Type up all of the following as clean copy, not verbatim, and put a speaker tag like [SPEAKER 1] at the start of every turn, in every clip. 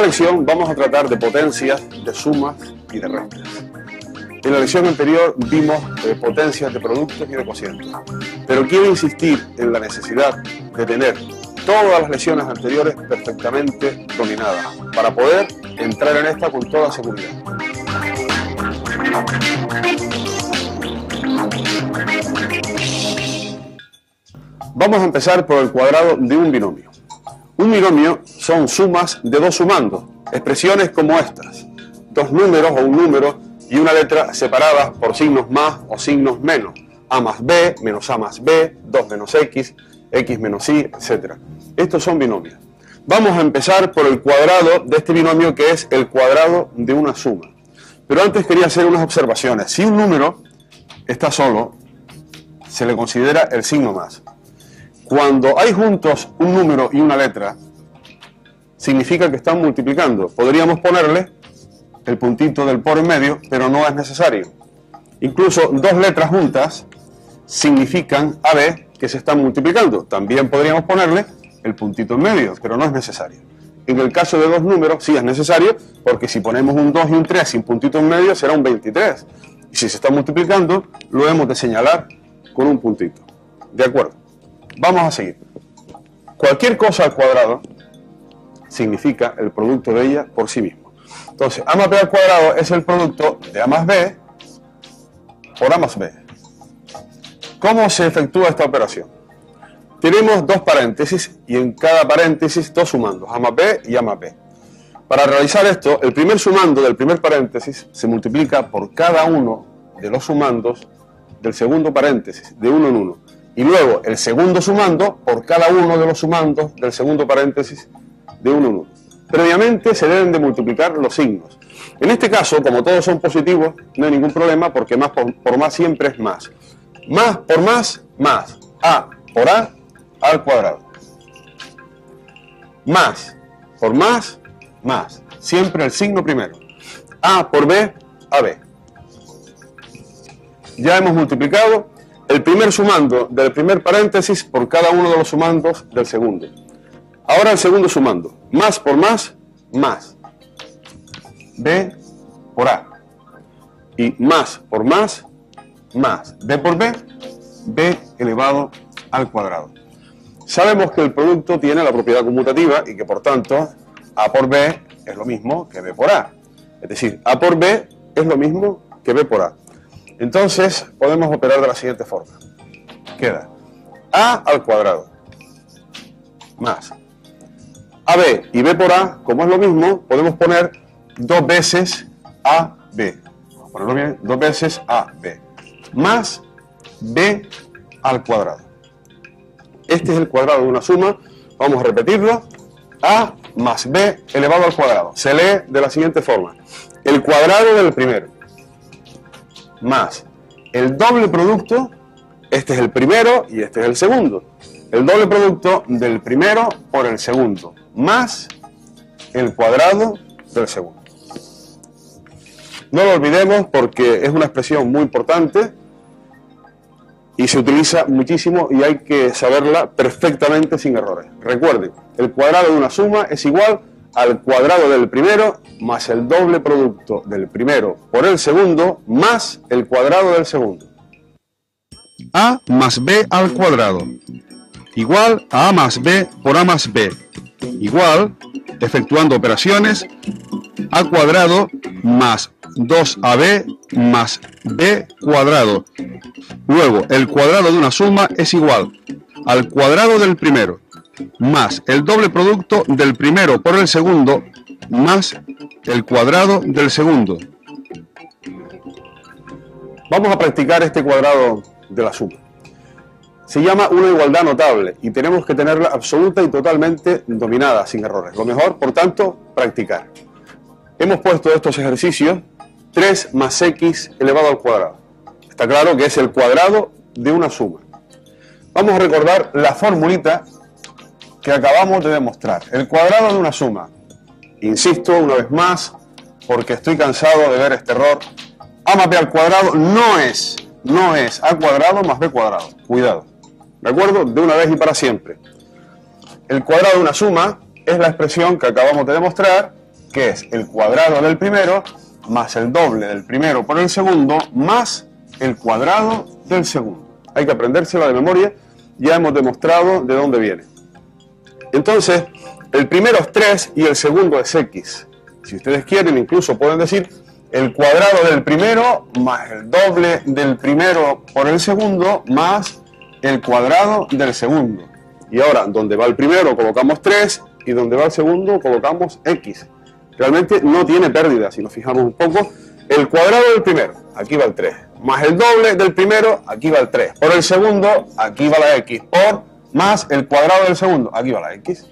[SPEAKER 1] lección vamos a tratar de potencias, de sumas y de restas. En la lección anterior vimos potencias de productos y de cocientes, pero quiero insistir en la necesidad de tener todas las lecciones anteriores perfectamente dominadas para poder entrar en esta con toda seguridad. Vamos a empezar por el cuadrado de un binomio. Un binomio son sumas de dos sumandos, expresiones como estas, dos números o un número y una letra separadas por signos más o signos menos, a más b, menos a más b, 2 menos x, x menos y, etc. Estos son binomios. Vamos a empezar por el cuadrado de este binomio, que es el cuadrado de una suma. Pero antes quería hacer unas observaciones. Si un número está solo, se le considera el signo más. Cuando hay juntos un número y una letra, significa que están multiplicando. Podríamos ponerle el puntito del por en medio, pero no es necesario. Incluso dos letras juntas significan AB que se están multiplicando. También podríamos ponerle el puntito en medio, pero no es necesario. En el caso de dos números sí es necesario, porque si ponemos un 2 y un 3 sin puntito en medio será un 23. Y si se está multiplicando, lo hemos de señalar con un puntito. ¿De acuerdo? Vamos a seguir. Cualquier cosa al cuadrado significa el producto de ella por sí mismo. Entonces, a más b al cuadrado es el producto de a más b por a más b. ¿Cómo se efectúa esta operación? Tenemos dos paréntesis y en cada paréntesis dos sumandos, a más b y a más b. Para realizar esto, el primer sumando del primer paréntesis se multiplica por cada uno de los sumandos del segundo paréntesis, de uno en uno. Y luego el segundo sumando por cada uno de los sumandos del segundo paréntesis, de uno en uno. Previamente se deben de multiplicar los signos. En este caso, como todos son positivos, no hay ningún problema, porque más por más siempre es más. Más por más, más. A por a al cuadrado. Más por más, más. Siempre el signo primero. A por b, ab. Ya hemos multiplicado el primer sumando del primer paréntesis por cada uno de los sumandos del segundo. Ahora el segundo sumando. Más por más, más. B por A. Y más por más, más. B por B, B elevado al cuadrado. Sabemos que el producto tiene la propiedad conmutativa y que por tanto A por B es lo mismo que B por A. Es decir, A por B es lo mismo que B por A. Entonces podemos operar de la siguiente forma. Queda A al cuadrado más AB y B por A, como es lo mismo, podemos poner dos veces AB. Vamos a ponerlo bien, dos veces AB. Más B al cuadrado. Este es el cuadrado de una suma. Vamos a repetirlo. A más B elevado al cuadrado. Se lee de la siguiente forma. El cuadrado del primero más el doble producto, este es el primero y este es el segundo. El doble producto del primero por el segundo, más el cuadrado del segundo. No lo olvidemos porque es una expresión muy importante y se utiliza muchísimo y hay que saberla perfectamente sin errores. Recuerden, el cuadrado de una suma es igual al cuadrado del primero más el doble producto del primero por el segundo más el cuadrado del segundo. A más B al cuadrado igual a A más B por A más B, igual, efectuando operaciones, A cuadrado más 2AB más B cuadrado. Luego, el cuadrado de una suma es igual al cuadrado del primero más el doble producto del primero por el segundo más el cuadrado del segundo. Vamos a practicar este cuadrado de la suma. Se llama una igualdad notable y tenemos que tenerla absoluta y totalmente dominada, sin errores. Lo mejor, por tanto, practicar. Hemos puesto estos ejercicios 3 más x elevado al cuadrado. Está claro que es el cuadrado de una suma. Vamos a recordar la formulita que acabamos de demostrar. El cuadrado de una suma. Insisto una vez más, porque estoy cansado de ver este error. A más b al cuadrado no es a cuadrado más b cuadrado. Cuidado. ¿De acuerdo? De una vez y para siempre. El cuadrado de una suma es la expresión que acabamos de demostrar que es el cuadrado del primero más el doble del primero por el segundo más el cuadrado del segundo. Hay que aprendérselo de memoria, ya hemos demostrado de dónde viene. Entonces, el primero es 3 y el segundo es x. Si ustedes quieren, incluso pueden decir el cuadrado del primero más el doble del primero por el segundo más el cuadrado del segundo. Y ahora, donde va el primero colocamos 3 y donde va el segundo colocamos x. Realmente no tiene pérdida, si nos fijamos un poco. El cuadrado del primero, aquí va el 3, más el doble del primero, aquí va el 3. Por el segundo, aquí va la x, por más el cuadrado del segundo, aquí va la x.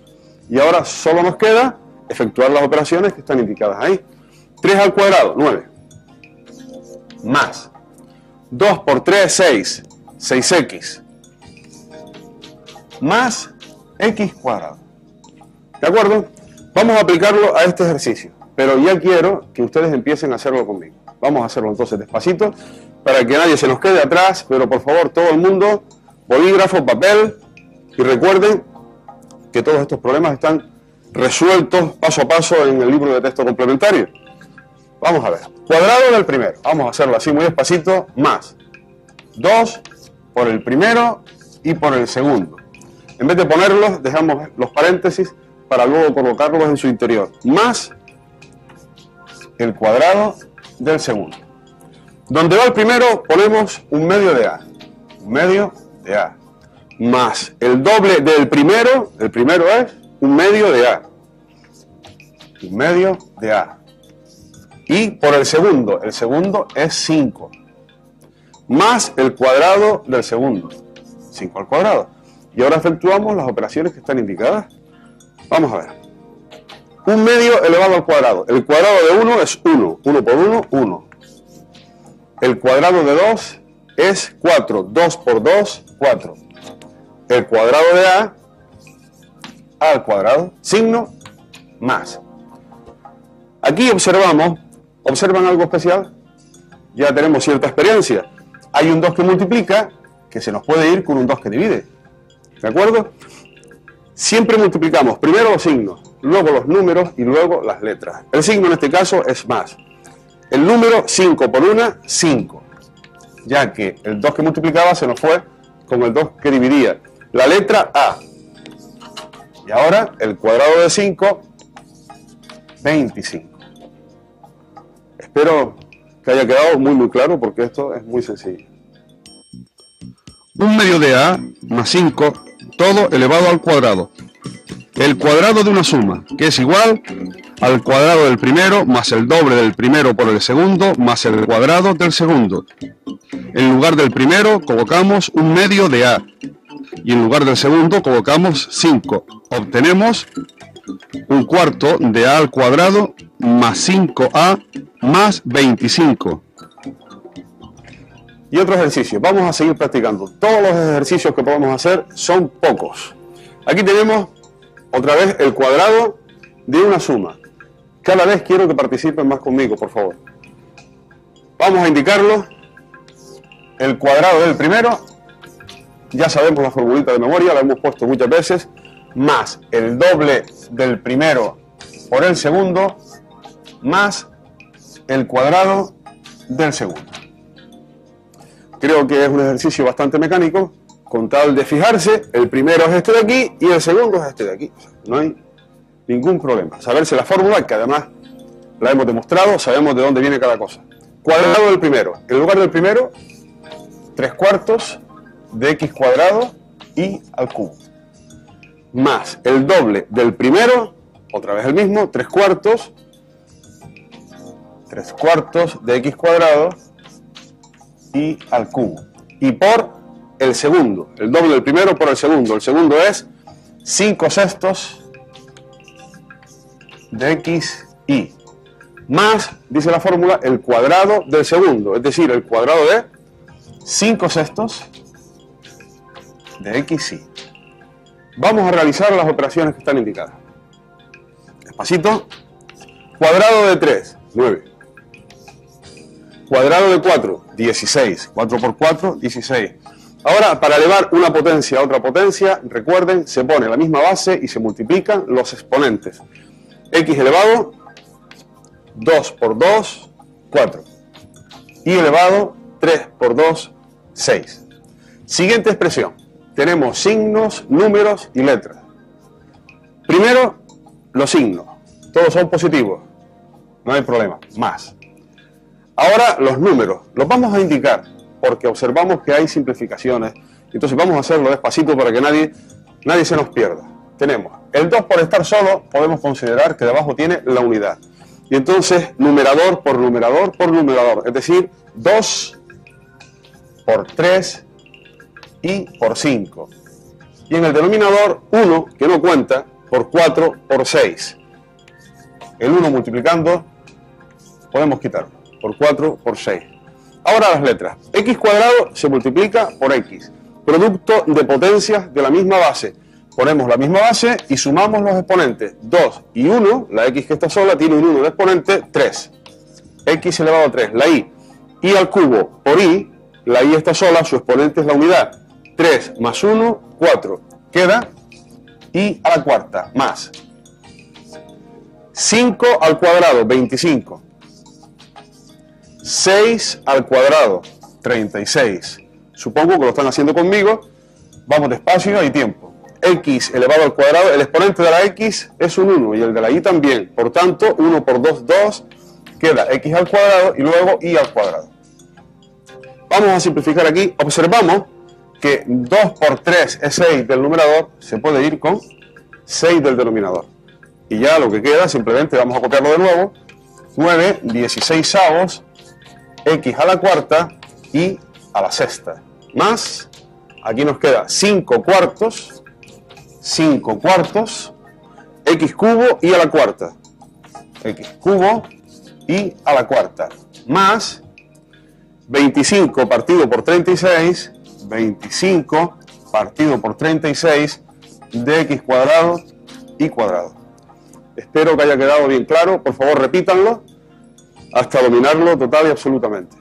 [SPEAKER 1] Y ahora solo nos queda efectuar las operaciones que están indicadas ahí. 3 al cuadrado, 9. Más 2 por 3, 6. 6x. Más x cuadrado. ¿De acuerdo? Vamos a aplicarlo a este ejercicio, pero ya quiero que ustedes empiecen a hacerlo conmigo. Vamos a hacerlo entonces despacito, para que nadie se nos quede atrás, pero por favor todo el mundo, bolígrafo, papel, y recuerden que todos estos problemas están resueltos paso a paso en el libro de texto complementario. Vamos a ver, cuadrado del primero, vamos a hacerlo así muy despacito, más 2 por el primero y por el segundo. En vez de ponerlos, dejamos los paréntesis para luego colocarlos en su interior, más el cuadrado del segundo. Donde va el primero ponemos un medio de a, un medio de a, más el doble del primero, el primero es un medio de a, un medio de a, y por el segundo es 5, más el cuadrado del segundo, 5 al cuadrado. Y ahora efectuamos las operaciones que están indicadas. Vamos a ver. Un medio elevado al cuadrado. El cuadrado de 1 es 1. 1 por 1, 1. El cuadrado de 2 es 4. 2 por 2, 4. El cuadrado de a al cuadrado, signo, más. Aquí observan algo especial. Ya tenemos cierta experiencia. Hay un 2 que multiplica, que se nos puede ir con un 2 que divide. ¿De acuerdo? Siempre multiplicamos primero los signos, luego los números y luego las letras. El signo en este caso es más. El número 5 por 1, 5. Ya que el 2 que multiplicaba se nos fue con el 2 que dividía. La letra A. Y ahora el cuadrado de 5, 25. Espero que haya quedado muy claro porque esto es muy sencillo. Un medio de A más 5, todo elevado al cuadrado. El cuadrado de una suma, que es igual al cuadrado del primero más el doble del primero por el segundo más el cuadrado del segundo. En lugar del primero colocamos un medio de A y en lugar del segundo colocamos 5. Obtenemos un cuarto de A al cuadrado más 5A más 25. Y otro ejercicio, vamos a seguir practicando. Todos los ejercicios que podemos hacer son pocos. Aquí tenemos otra vez el cuadrado de una suma. Cada vez quiero que participen más conmigo, por favor. Vamos a indicarlo. El cuadrado del primero, ya sabemos la formulita de memoria, la hemos puesto muchas veces, más el doble del primero por el segundo, más el cuadrado del segundo. Creo que es un ejercicio bastante mecánico, con tal de fijarse, el primero es este de aquí y el segundo es este de aquí. No hay ningún problema. Saberse la fórmula, que además la hemos demostrado, sabemos de dónde viene cada cosa. Cuadrado del primero. En lugar del primero, 3 cuartos de x cuadrado y al cubo. Más el doble del primero, otra vez el mismo, 3 cuartos de x cuadrado y al cubo. Y por el segundo, el doble del primero por el segundo es 5 sextos de x y más, dice la fórmula, el cuadrado del segundo, es decir, el cuadrado de 5 sextos de x y. Vamos a realizar las operaciones que están indicadas. Despacito. Cuadrado de 3, 9. Cuadrado de 4, 16. 4 por 4, 16. Ahora, para elevar una potencia a otra potencia, recuerden, se pone la misma base y se multiplican los exponentes. X elevado 2 por 2, 4. Y elevado, 3 por 2, 6. Siguiente expresión. Tenemos signos, números y letras. Primero, los signos. Todos son positivos. No hay problema. Más. Ahora, los números. Los vamos a indicar porque observamos que hay simplificaciones. Entonces vamos a hacerlo despacito para que nadie se nos pierda. Tenemos el 2 por estar solo, podemos considerar que debajo tiene la unidad. Y entonces, numerador por numerador por numerador. Es decir, 2 por 3 y por 5. Y en el denominador, 1, que no cuenta, por 4 por 6. El 1 multiplicando, podemos quitarlo. Por 4 por 6. Ahora las letras. X cuadrado se multiplica por X. Producto de potencias de la misma base. Ponemos la misma base y sumamos los exponentes. 2 y 1, la X que está sola tiene un 1 de exponente, 3. X elevado a 3, la Y. Y al cubo por Y, la Y está sola, su exponente es la unidad. 3 más 1, 4. Queda Y a la cuarta, más. 5 al cuadrado, 25. 6 al cuadrado, 36. Supongo que lo están haciendo conmigo. Vamos despacio, hay tiempo. X elevado al cuadrado, el exponente de la X es un 1 y el de la Y también. Por tanto, 1 por 2, 2. Queda X al cuadrado y luego Y al cuadrado. Vamos a simplificar aquí. Observamos que 2 por 3 es 6 del numerador. Se puede ir con 6 del denominador. Y ya lo que queda, simplemente vamos a copiarlo de nuevo. 9 16avos, X a la cuarta y a la sexta. Más, aquí nos queda 5 cuartos, X cubo y a la cuarta. X cubo y a la cuarta. Más 25 partido por 36, 25 partido por 36 de X cuadrado y cuadrado. Espero que haya quedado bien claro. Por favor, repítanlo hasta dominarlo total y absolutamente.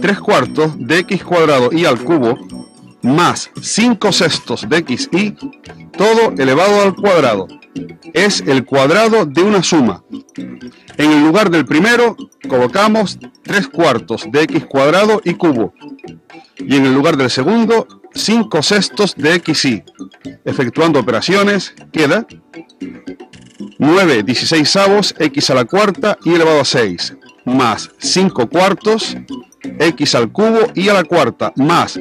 [SPEAKER 1] 3 cuartos de X cuadrado y al cubo más 5 sextos de XY, todo elevado al cuadrado. Es el cuadrado de una suma. En el lugar del primero colocamos 3 cuartos de X cuadrado y cubo. Y en el lugar del segundo, 5 sextos de XY. Efectuando operaciones, queda 9 16avos X a la cuarta y elevado a 6. Más 5 cuartos X al cubo y a la cuarta. Más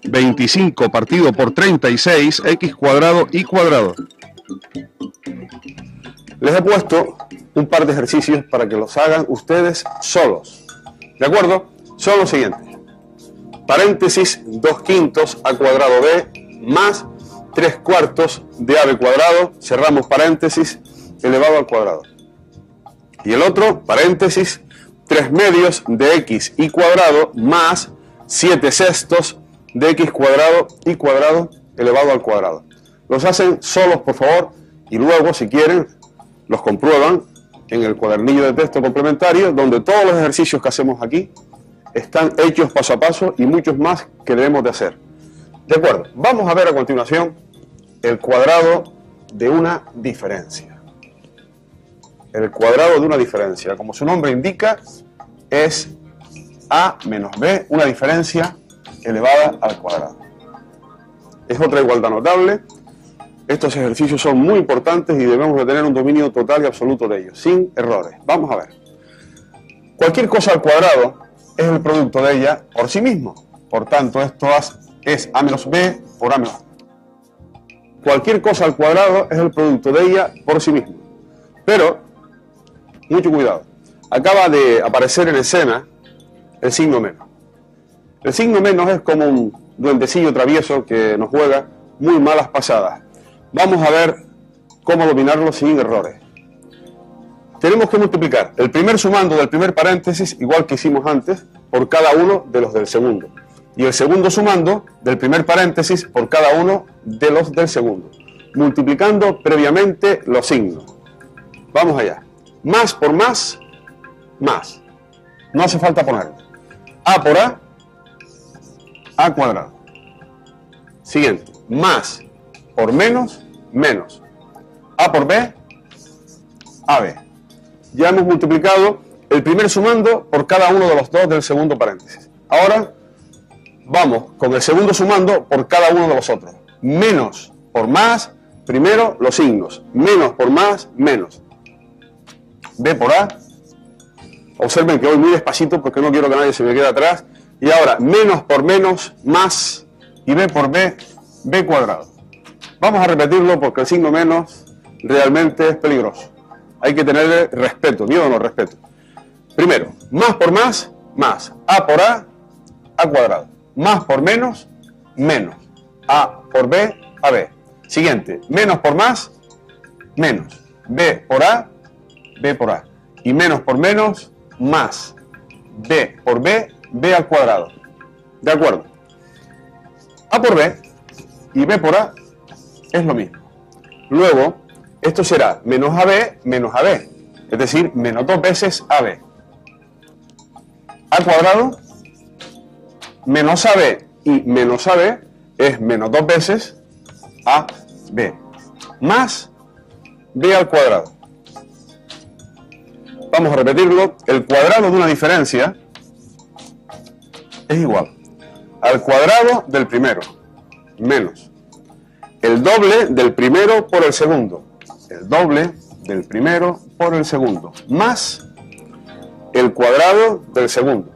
[SPEAKER 1] 25 partido por 36, X cuadrado y cuadrado. Les he puesto un par de ejercicios para que los hagan ustedes solos. ¿De acuerdo? Son los siguientes. Paréntesis 2 quintos a cuadrado b más 3 cuartos de ab cuadrado, cerramos paréntesis, elevado al cuadrado. Y el otro, paréntesis, 3 medios de x y cuadrado más 7 sextos de x cuadrado y cuadrado elevado al cuadrado. Los hacen solos, por favor, y luego, si quieren, los comprueban en el cuadernillo de texto complementario, donde todos los ejercicios que hacemos aquí están hechos paso a paso y muchos más que debemos de hacer. De acuerdo, vamos a ver a continuación el cuadrado de una diferencia. El cuadrado de una diferencia, como su nombre indica, es a menos b, una diferencia elevada al cuadrado. Es otra igualdad notable. Estos ejercicios son muy importantes y debemos de tener un dominio total y absoluto de ellos, sin errores. Vamos a ver. Cualquier cosa al cuadrado es el producto de ella por sí mismo. Por tanto, esto es a menos b por a menos b. Cualquier cosa al cuadrado es el producto de ella por sí mismo. Pero, mucho cuidado. Acaba de aparecer en escena el signo menos. El signo menos es como un duendecillo travieso que nos juega muy malas pasadas. Vamos a ver cómo dominarlo sin errores. Tenemos que multiplicar el primer sumando del primer paréntesis, igual que hicimos antes, por cada uno de los del segundo. Y el segundo sumando del primer paréntesis por cada uno de los del segundo. Multiplicando previamente los signos. Vamos allá. Más por más, más. No hace falta ponerlo. A por a cuadrado. Siguiente. Más por menos, menos. A por b, ab. ya hemos multiplicado el primer sumando por cada uno de los dos del segundo paréntesis. Ahora vamos con el segundo sumando por cada uno de los otros. Menos por más, primero los signos. Menos por más, menos. B por A. Observen que voy muy despacito porque no quiero que nadie se me quede atrás. Y ahora, menos por menos, más, y B por B, B cuadrado. Vamos a repetirlo porque el signo menos realmente es peligroso. Hay que tenerle respeto, miedo o no respeto. Primero, más por más, más. A por A cuadrado. Más por menos, menos. A por B, AB. Siguiente, menos por más, menos. B por A, B por A. Y menos por menos, más. B por B, B al cuadrado. ¿De acuerdo? A por B y B por A es lo mismo. Luego, esto será menos AB menos AB. Es decir, menos 2 veces AB. A cuadrado menos AB y menos AB es menos 2 veces AB. Más B al cuadrado. Vamos a repetirlo. El cuadrado de una diferencia es igual al cuadrado del primero, menos el doble del primero por el segundo, el doble del primero por el segundo, más el cuadrado del segundo.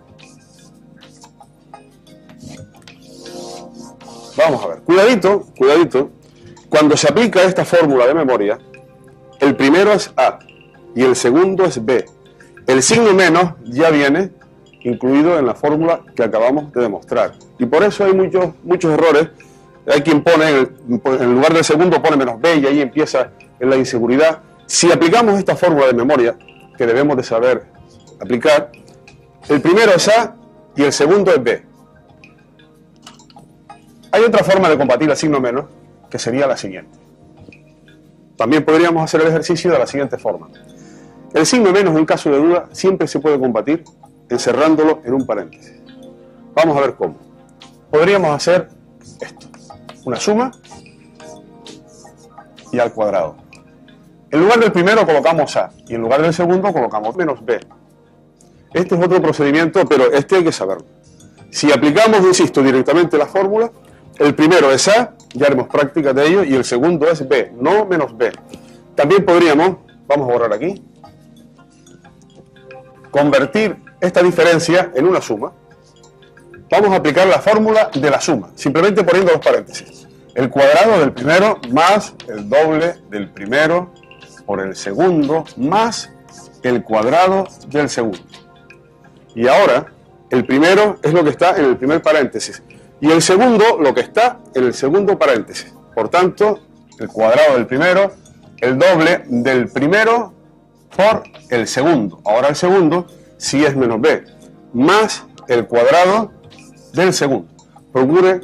[SPEAKER 1] Vamos a ver, cuidadito, cuidadito, cuando se aplica esta fórmula de memoria, el primero es A y el segundo es B. El signo menos ya viene incluido en la fórmula que acabamos de demostrar. Y por eso hay muchos errores. Hay quien pone, en lugar del segundo pone menos B y ahí empieza la inseguridad. Si aplicamos esta fórmula de memoria, que debemos de saber aplicar, el primero es A y el segundo es B. Hay otra forma de combatir el signo menos, que sería la siguiente. También podríamos hacer el ejercicio de la siguiente forma. El signo menos, en caso de duda, siempre se puede combatir encerrándolo en un paréntesis. Vamos a ver cómo. Podríamos hacer esto. Una suma y al cuadrado. En lugar del primero colocamos A y en lugar del segundo colocamos menos B. Este es otro procedimiento, pero este hay que saberlo. Si aplicamos, insisto, directamente la fórmula, el primero es A, ya haremos práctica de ello, y el segundo es B, no menos B. También podríamos, vamos a borrar aquí, convertir esta diferencia en una suma. Vamos a aplicar la fórmula de la suma, simplemente poniendo los paréntesis. El cuadrado del primero más el doble del primero por el segundo más el cuadrado del segundo. Y ahora, el primero es lo que está en el primer paréntesis y el segundo lo que está en el segundo paréntesis. Por tanto, el cuadrado del primero, el doble del primero por el segundo. Ahora el segundo sí es menos B, más el cuadrado del segundo. Procure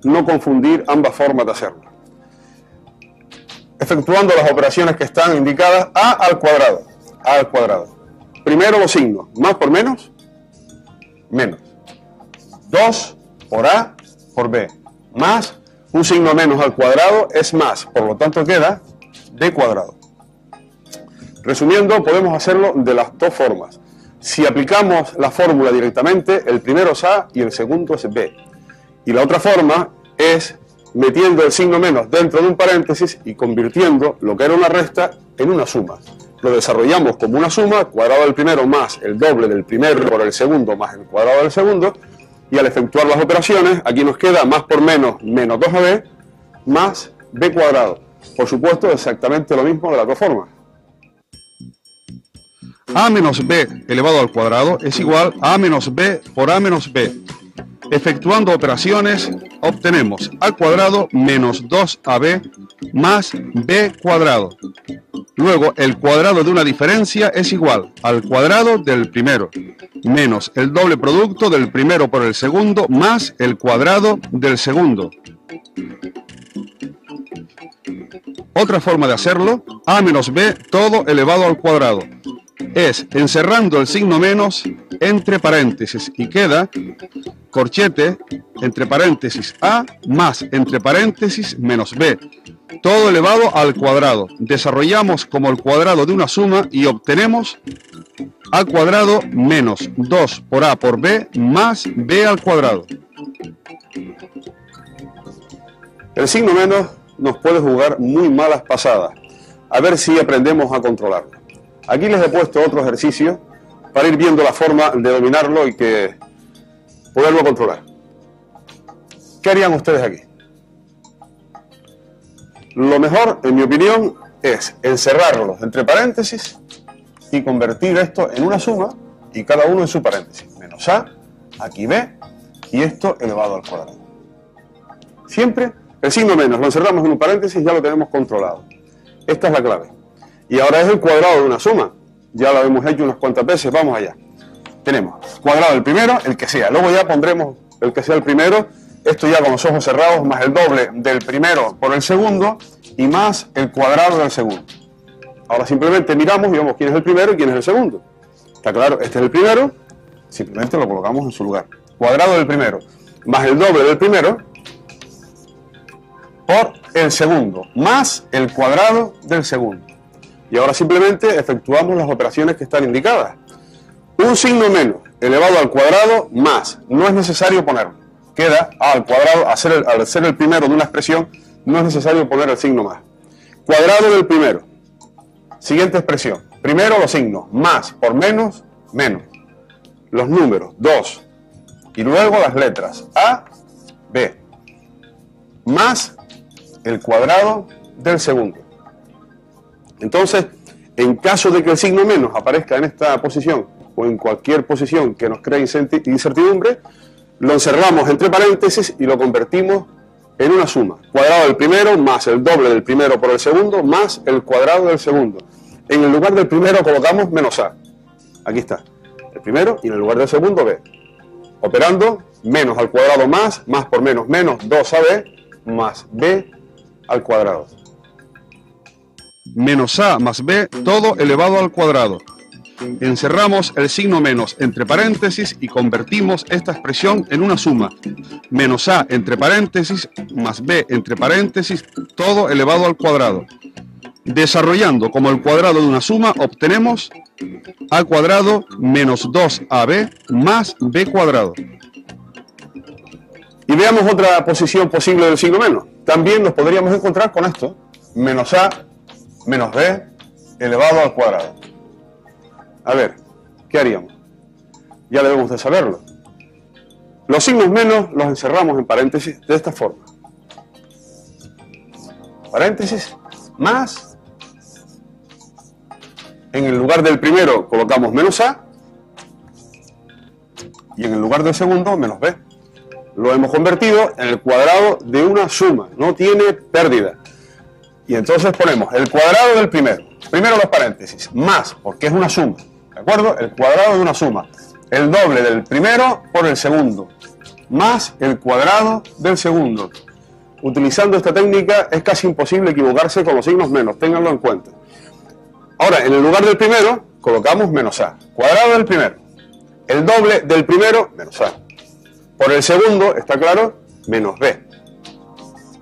[SPEAKER 1] no confundir ambas formas de hacerlo. Efectuando las operaciones que están indicadas, A al cuadrado. A al cuadrado. Primero los signos, más por menos, menos. 2 por A por B, más un signo menos al cuadrado es más, por lo tanto queda B cuadrado. Resumiendo, podemos hacerlo de las dos formas. Si aplicamos la fórmula directamente, el primero es A y el segundo es B. Y la otra forma es metiendo el signo menos dentro de un paréntesis y convirtiendo lo que era una resta en una suma. Lo desarrollamos como una suma, cuadrado del primero más el doble del primero por el segundo más el cuadrado del segundo, y al efectuar las operaciones, aquí nos queda más por menos, menos 2AB, más B cuadrado. Por supuesto, exactamente lo mismo de las dos formas. A menos B elevado al cuadrado es igual a A menos B por A menos B. Efectuando operaciones, obtenemos al cuadrado menos 2AB más B cuadrado. Luego, el cuadrado de una diferencia es igual al cuadrado del primero, menos el doble producto del primero por el segundo, más el cuadrado del segundo. Otra forma de hacerlo, A menos B todo elevado al cuadrado, es encerrando el signo menos entre paréntesis y queda corchete entre paréntesis A más entre paréntesis menos B.
[SPEAKER 2] todo elevado al cuadrado. Desarrollamos como el cuadrado de una suma y obtenemos a cuadrado menos 2 por a por b más b al cuadrado.
[SPEAKER 1] El signo menos nos puede jugar muy malas pasadas. A ver si aprendemos a controlarlo. Aquí les he puesto otro ejercicio para ir viendo la forma de dominarlo y que poderlo controlar. ¿Qué harían ustedes aquí? Lo mejor, en mi opinión, es encerrarlo entre paréntesis y convertir esto en una suma y cada uno en su paréntesis. Menos a, aquí b, y esto elevado al cuadrado. Siempre el signo menos lo encerramos en un paréntesis y ya lo tenemos controlado. Esta es la clave. Y ahora es el cuadrado de una suma. Ya lo hemos hecho unas cuantas veces, vamos allá. Tenemos cuadrado del primero, el que sea. Luego ya pondremos el que sea el primero. Esto ya con los ojos cerrados, más el doble del primero por el segundo y más el cuadrado del segundo. Ahora simplemente miramos y vemos quién es el primero y quién es el segundo. Está claro, este es el primero, simplemente lo colocamos en su lugar. Cuadrado del primero, más el doble del primero por el segundo, más el cuadrado del segundo. Y ahora simplemente efectuamos las operaciones que están indicadas. Un signo menos elevado al cuadrado más, no es necesario ponerlo. Queda a al cuadrado, al ser el primero de una expresión, no es necesario poner el signo más. Cuadrado del primero. Siguiente expresión. Primero los signos, más por menos, menos. Los números, 2. Y luego las letras, A, B. Más el cuadrado del segundo. Entonces, en caso de que el signo menos aparezca en esta posición o en cualquier posición que nos cree incertidumbre, lo encerramos entre paréntesis y lo convertimos en una suma. Cuadrado del primero más el doble del primero por el segundo más el cuadrado del segundo. En el lugar del primero colocamos menos a. Aquí está. El primero y en el lugar del segundo b. Operando menos al cuadrado más por menos, 2ab más b al cuadrado.
[SPEAKER 2] Menos a más b, todo elevado al cuadrado. Encerramos el signo menos entre paréntesis y convertimos esta expresión en una suma. Menos a entre paréntesis más b entre paréntesis, todo elevado al cuadrado. Desarrollando como el cuadrado de una suma, obtenemos a cuadrado menos 2ab más b cuadrado.
[SPEAKER 1] Y veamos otra posición posible del signo menos. También nos podríamos encontrar con esto. Menos a menos b elevado al cuadrado. A ver, ¿qué haríamos? Ya debemos de saberlo. Los signos menos los encerramos en paréntesis de esta forma. Paréntesis más. En el lugar del primero colocamos menos a. Y en el lugar del segundo menos b. Lo hemos convertido en el cuadrado de una suma. No tiene pérdida. Y entonces ponemos el cuadrado del primero. Primero los paréntesis. Más, porque es una suma. ¿De acuerdo? El cuadrado de una suma. El doble del primero por el segundo. Más el cuadrado del segundo. Utilizando esta técnica es casi imposible equivocarse con los signos menos. Ténganlo en cuenta. Ahora, en el lugar del primero, colocamos menos a. Cuadrado del primero. El doble del primero, menos a. Por el segundo, está claro, menos b.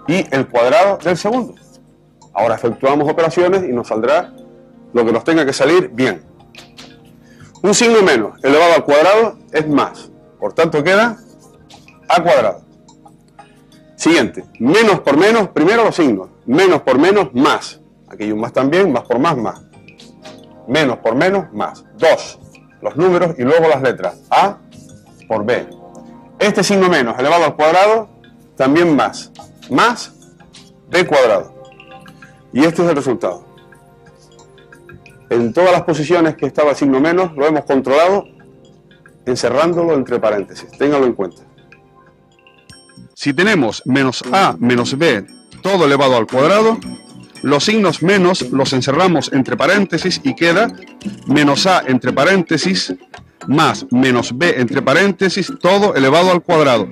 [SPEAKER 1] Y el cuadrado del segundo. Ahora efectuamos operaciones y nos saldrá lo que nos tenga que salir bien. Un signo menos elevado al cuadrado es más. Por tanto queda a cuadrado. Siguiente. Menos por menos, primero los signos. Menos por menos, más. Aquí hay un más también, más por más, más. Menos por menos, más. 2. Los números y luego las letras. A por B. Este signo menos elevado al cuadrado, también más. Más B cuadrado. Y este es el resultado. En todas las posiciones que estaba el signo menos, lo hemos controlado encerrándolo entre paréntesis. Ténganlo en cuenta.
[SPEAKER 2] Si tenemos menos a menos b, todo elevado al cuadrado, los signos menos los encerramos entre paréntesis y queda menos a entre paréntesis más menos b entre paréntesis, todo elevado al cuadrado.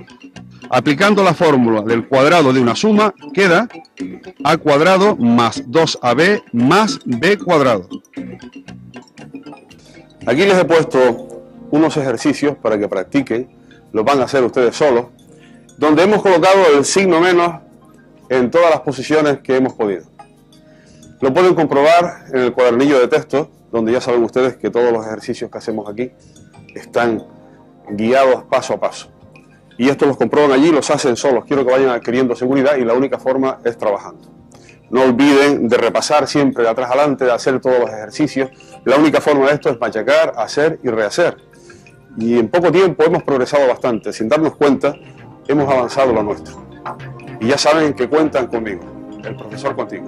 [SPEAKER 2] Aplicando la fórmula del cuadrado de una suma, queda a cuadrado más 2ab más b cuadrado.
[SPEAKER 1] Aquí les he puesto unos ejercicios para que practiquen, los van a hacer ustedes solos, donde hemos colocado el signo menos en todas las posiciones que hemos podido. Lo pueden comprobar en el cuadernillo de texto, donde ya saben ustedes que todos los ejercicios que hacemos aquí están guiados paso a paso. Y estos los comprueban allí, los hacen solos. Quiero que vayan adquiriendo seguridad y la única forma es trabajando. No olviden de repasar siempre de atrás adelante, de hacer todos los ejercicios. La única forma de esto es machacar, hacer y rehacer. Y en poco tiempo hemos progresado bastante. Sin darnos cuenta, hemos avanzado lo nuestro. Y ya saben que cuentan conmigo, el profesor contigo.